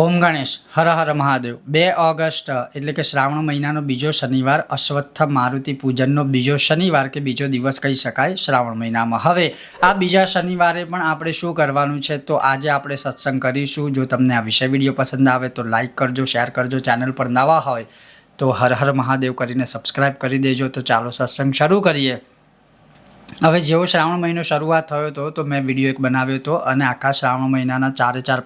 ઓમ Ganesh Har Har Mahadev 2 August એટલે કે શ્રાવણ મહિનાનો બીજો શનિવાર અશ્વત્થ મારુતિ પૂજનનો બીજો શનિવાર કે બીજો દિવસ કહી શકાય શ્રાવણ મહિનામાં. હવે આ બીજા શનિવારે પણ આપણે શું કરવાનું છે, તો આજે આપણે સત્સંગ કરીશું. જો તમને આ વિષય વિડીયો પસંદ આવે તો લાઇક કરજો, શેર કરજો. ચેનલ પર નવા હોય તો હર હર મહાદેવ કરીને સબસ્ક્રાઈબ કરી દેજો. તો ચાલો સત્સંગ શરૂ કરીએ. હવે જેવો શ્રાવણ મહિનો શરૂઆત થયો હતો તો મેં વિડીયો એક બનાવ્યો હતો અને આખા શ્રાવણ મહિનાના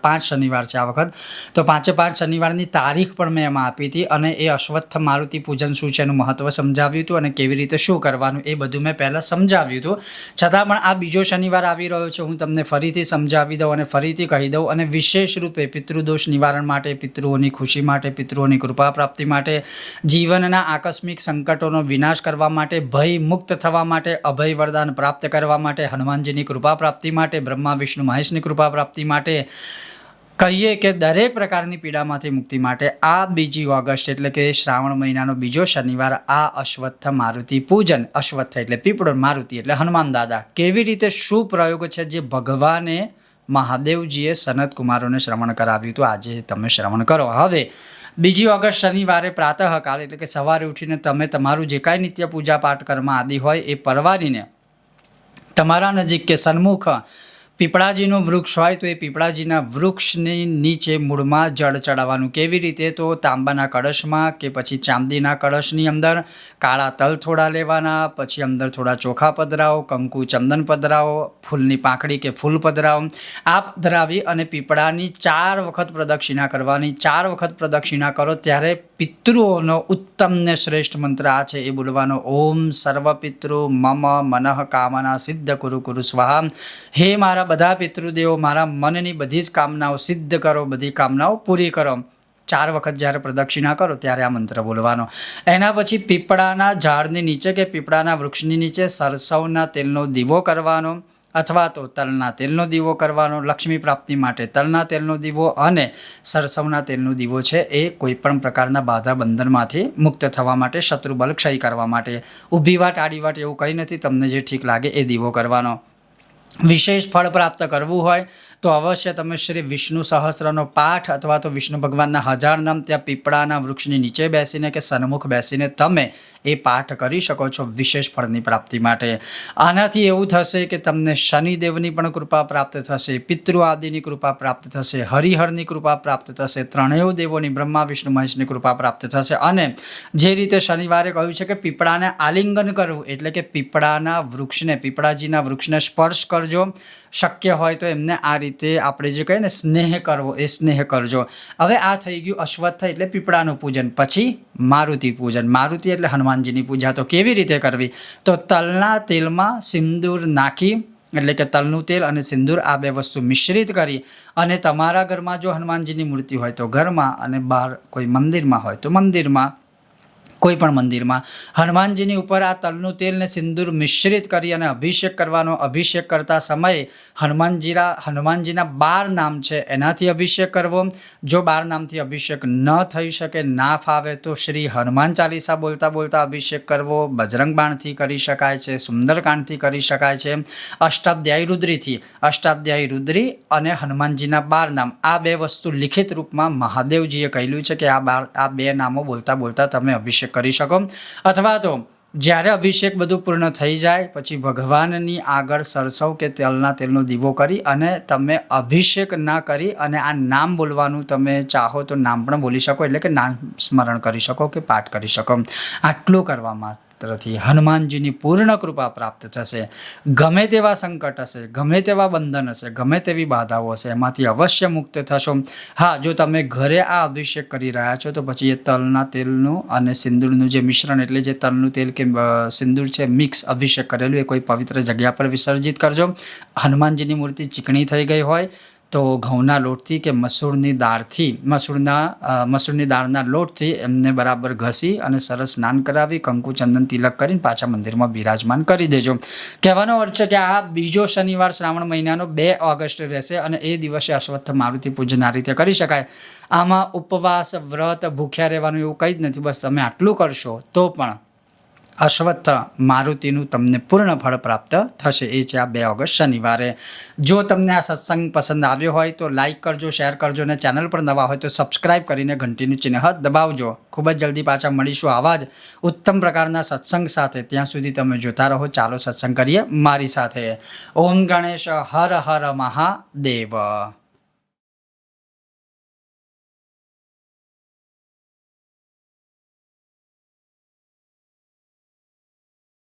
5 શનિવાર છે આ વખત. તો 5 શનિવારની તારીખ પણ મેં એમાં આપી હતી અને એ અશ્વત્થ મારુતિ પૂજન શું છે એનું મહત્ત્વ સમજાવ્યું હતું અને કેવી રીતે શું કરવાનું એ બધું મેં પહેલાં સમજાવ્યું હતું. છતાં પણ આ બીજો શનિવાર આવી રહ્યો છે, હું તમને ફરીથી સમજાવી દઉં અને ફરીથી કહી દઉં. અને વિશેષ રૂપે પિતૃદોષ નિવારણ માટે, પિતૃઓની ખુશી માટે, પિતૃઓની કૃપા પ્રાપ્તિ માટે, જીવનના આકસ્મિક સંકટોનો વિનાશ કરવા માટે, ભય મુક્ત થવા માટે, અભય વરદાન પ્રાપ્ત કરવા માટે, હનુમાનજીની કૃપા પ્રાપ્તિ માટે, બ્રહ્મા વિષ્ણુ મહેશની કૃપા પ્રાપ્તિ માટે, કહીએ કે દરેક પ્રકારની પીડામાંથી મુક્તિ માટે આ 2 ઓગસ્ટ એટલે કે શ્રાવણ મહિનાનો બીજો શનિવાર આ અશ્વત્થ મારુતિ પૂજન. અશ્વત્થ એટલે પીપળો, મારુતિ એટલે હનુમાન દાદા. કેવી રીતે શું પ્રયોગ છે જે ભગવાને મહાદેવજીએ સનત કુમારોને શ્રવણ કરાવ્યું હતું, આજે તમે શ્રવણ કરો. હવે 2 ઓગસ્ટ શનિવારે પ્રાતઃકાળ એટલે કે સવારે ઉઠીને તમે તમારું જે કાંઈ નિત્ય પૂજા પાઠ કર્મ આદિ હોય એ પરવારીને તમારા નજીક કે સન્મુખ પીપળાજીનું વૃક્ષ હોય તો એ પીપળાજીના વૃક્ષની નીચે મૂળમાં જળ ચડાવવાનું. કેવી રીતે? તો તાંબાના કળશમાં કે પછી ચાંદીના કળશની અંદર કાળા તલ થોડા લેવાના, પછી અંદર થોડા ચોખા પધરાવો, કંકુ ચંદન પધરાવો, ફૂલની પાંખડી કે ફૂલ પધરાવો. આ ધરાવી અને પીપળાની 4 વખત પ્રદક્ષિણા કરવાની. 4 વખત પ્રદક્ષિણા કરો ત્યારે પિતૃઓનો ઉત્તમ ને શ્રેષ્ઠ મંત્ર આ છે એ બોલવાનો. ઓમ સર્વ પિતૃ મમ મનઃ કામના સિદ્ધ કુરુ કુરુ સ્વાહા. હે મારા બધા પિતૃદેવો, મારા મનની બધી જ કામનાઓ સિદ્ધ કરો, બધી કામનાઓ પૂરી કરો. 4 વખત જ્યારે પ્રદક્ષિણા કરો ત્યારે આ મંત્ર બોલવાનો. એના પછી પીપળાના ઝાડની નીચે કે પીપળાના વૃક્ષની નીચે સરસવના તેલનો દીવો કરવાનો અથવા તો તલના તેલનો દીવો કરવાનો. લક્ષ્મી પ્રાપ્તિ માટે તલના તેલનો દીવો અને સરસવના તેલનો દીવો છે એ કોઈપણ પ્રકારના બાધા બંધનમાંથી મુક્ત થવા માટે, શત્રુબલ ક્ષય કરવા માટે. ઊભી વાટ આડી વાટ એવું કંઈ નથી, તમને જે ઠીક લાગે એ દીવો કરવાનો. વિશેષ ફળ પ્રાપ્ત કરવું હોય તો અવશ્ય તમે શ્રી વિષ્ણુ સહસ્રનો પાઠ અથવા તો વિષ્ણુ ભગવાનના 1000 નામ ત્યાં પીપળાના વૃક્ષની નીચે બેસીને કે સન્મુખ બેસીને તમે એ પાઠ કરી શકો છો વિશેષ ફળની પ્રાપ્તિ માટે. આનાથી એવું થશે કે તમને શનિદેવની પણ કૃપા પ્રાપ્ત થશે, પિતૃ આદિની કૃપા પ્રાપ્ત થશે, હરિહરની કૃપા પ્રાપ્ત થશે, ત્રણેય દેવોની બ્રહ્મા વિષ્ણુ મહેશની કૃપા પ્રાપ્ત થશે. અને જે રીતે શનિવારે કહ્યું છે કે પીપળાને આલિંગન કરવું એટલે કે પીપળાના વૃક્ષને, પીપળાજીના વૃક્ષને સ્પર્શ કરજો. શક્ય હોય તો એમને આ રીતે આપણે જે કહીએ ને સ્નેહ કરવો એ સ્નેહ કરજો. હવે આ થઈ ગયું અશ્વત્થ એટલે પીપળાનું પૂજન. પછી મારુતિ પૂજન. મારુતિ એટલે હનુમાનજીની પૂજા. તો કેવી રીતે કરવી? તો તલના તેલમાં સિંદૂર નાખી એટલે કે તલનું તેલ અને સિંદૂર આ 2 વસ્તુ મિશ્રિત કરી અને તમારા ઘરમાં જો હનુમાનજીની મૂર્તિ હોય તો ઘરમાં અને બહાર કોઈ મંદિરમાં હોય તો મંદિરમાં, કોઈ પણ મંદિરમાં હનુમાનજીની ઉપર આ તલનું તેલ ને સિંદૂર મિશ્રિત કરી અને અભિષેક કરવાનો. અભિષેક કરતા સમયે હનુમાનજીના 12 નામ છે એનાથી અભિષેક કરવો. જો 12 નામથી અભિષેક ન થઈ શકે, ના ફાવે તો શ્રી હનુમાન ચાલીસા બોલતા બોલતા અભિષેક કરવો. બજરંગ બાણથી કરી શકાય છે, સુંદરકાંડથી કરી શકાય છે, અષ્ટાધ્યાયી રુદ્રીથી. અષ્ટાધ્યાયી રુદ્રી અને હનુમાનજીના 12 નામ આ 2 વસ્તુ લિખિત રૂપમાં મહાદેવજીએ કહેલું છે કે આ 2 નામો બોલતા બોલતા તમે અભિષેક કરી શકો. અથવા તો જ્યારે અભિષેક બધું પૂર્ણ થઈ જાય પછી ભગવાનની આગળ સરસવ કે તલના તેલનો દીવો કરી અને તમે અભિષેક ના કરી અને આ નામ બોલવાનું તમે ચાહો તો નામ પણ બોલી શકો, એટલે કે નામ સ્મરણ કરી શકો કે પાઠ કરી શકો. આટલું કરવા માત્રથી હનુમાનજીની પૂર્ણ કૃપા પ્રાપ્ત થશે. ગમે તેવા સંકટ હશે, ગમે તેવા બંધન હશે, ગમે તેવી બાધાઓ હશે, એમાંથી અવશ્ય મુક્ત થશો. હા, જો તમે ઘરે આ અભિષેક કરી રહ્યા છો તો પછી એ તલના તેલનું અને સિંદૂરનું જે મિશ્રણ એટલે જે તલનું તેલ કે સિંદૂર છે મિક્સ અભિષેક કરેલું એ કોઈ પવિત્ર જગ્યા પર વિસર્જિત કરજો. હનુમાનજીની મૂર્તિ ચીકણી થઈ ગઈ હોય તો ઘઉંના લોટથી કે મસૂરની દાળના લોટથી એમને બરાબર ઘસી અને સરસ સ્નાન કરાવી, કંકુ ચંદન તિલક કરીને પાછા મંદિરમાં બિરાજમાન કરી દેજો. કહેવાનો અર્થ છે કે આ બીજો શનિવાર શ્રાવણ મહિનાનો 2 ઓગસ્ટ રહેશે અને એ દિવસે અશ્વત્થ મારુતિ પૂજન આ રીતે કરી શકાય. આમાં ઉપવાસ, વ્રત, ભૂખ્યા રહેવાનું એવું કંઈ જ નથી. બસ તમે આટલું કરશો તો પણ અશ્વત્થ મારુતિનું તમને પૂર્ણ ફળ પ્રાપ્ત થશે. એ છે આ 2 ઓગસ્ટ શનિવારે. જો તમને આ સત્સંગ પસંદ આવ્યો હોય તો લાઇક કરજો, શેર કરજો અને ચેનલ પર નવા હોય તો સબસ્ક્રાઇબ કરીને ઘંટીનું ચિહ્ન દબાવજો. ખૂબ જ જલ્દી પાછા મળીશું આવા જ ઉત્તમ પ્રકારના સત્સંગ સાથે. ત્યાં સુધી તમે જોતા રહો. ચાલો સત્સંગ કરીએ મારી સાથે. ઓમ ગણેશ હર હર મહાદેવ.